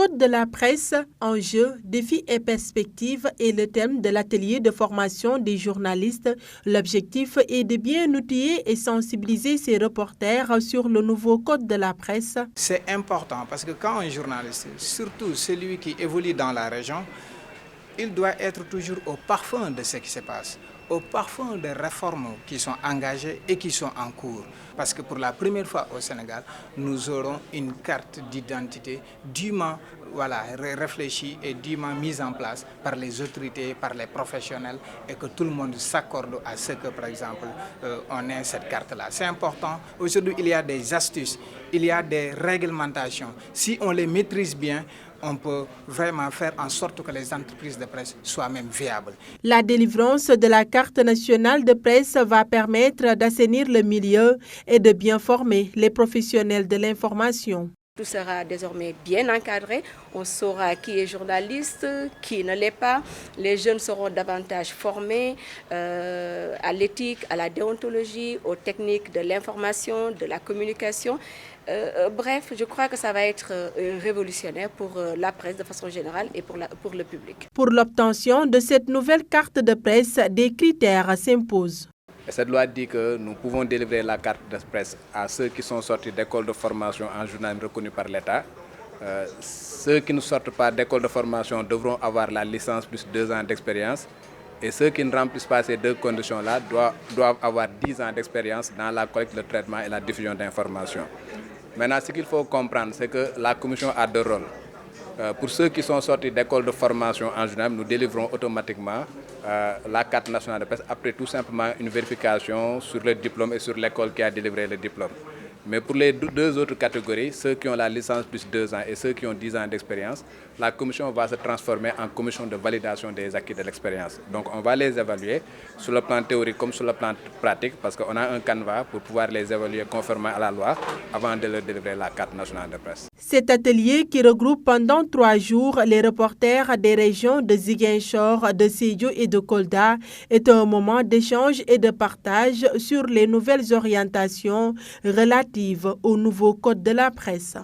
code de la presse, enjeux, défis et perspectives est le thème de l'atelier de formation des journalistes. L'objectif est de bien outiller et sensibiliser ces reporters sur le nouveau code de la presse. C'est important parce que quand un journaliste, surtout celui qui évolue dans la région, il doit être toujours au parfum de ce qui se passe, au parfum des réformes qui sont engagées et qui sont en cours. Parce que pour la première fois au Sénégal, nous aurons une carte d'identité dûment réfléchie et dûment mise en place par les autorités, par les professionnels et que tout le monde s'accorde à ce que, par exemple, on ait cette carte-là. C'est important. Aujourd'hui, il y a des astuces, il y a des réglementations. Si on les maîtrise bien, on peut vraiment faire en sorte que les entreprises de presse soient même viables. La délivrance de la carte nationale de presse va permettre d'assainir le milieu et de bien former les professionnels de l'information. Tout sera désormais bien encadré. On saura qui est journaliste, qui ne l'est pas. Les jeunes seront davantage formés à l'éthique, à la déontologie, aux techniques de l'information, de la communication. Bref, je crois que ça va être révolutionnaire pour la presse de façon générale et pour le public. Pour l'obtention de cette nouvelle carte de presse, des critères s'imposent. Cette loi dit que nous pouvons délivrer la carte de presse à ceux qui sont sortis d'écoles de formation en journalisme reconnues par l'État. Ceux qui ne sortent pas d'école de formation devront avoir la licence plus 2 ans d'expérience. Et ceux qui ne remplissent pas ces 2 conditions-là doivent avoir 10 ans d'expérience dans la collecte, le traitement et la diffusion d'informations. Maintenant, ce qu'il faut comprendre, c'est que la commission a 2 rôles. Pour ceux qui sont sortis d'école de formation en journalisme, nous délivrons automatiquement la carte nationale de presse après tout simplement une vérification sur le diplôme et sur l'école qui a délivré le diplôme. Mais pour les 2 autres catégories, ceux qui ont la licence plus 2 ans et ceux qui ont 10 ans d'expérience, la commission va se transformer en commission de validation des acquis de l'expérience. Donc on va les évaluer sur le plan théorique comme sur le plan pratique parce qu'on a un canevas pour pouvoir les évaluer conformément à la loi avant de leur délivrer la carte nationale de presse. Cet atelier qui regroupe pendant 3 jours les reporters des régions de Ziguinchor, de Sédhiou et de Kolda est un moment d'échange et de partage sur les nouvelles orientations relatives au nouveau code de la presse.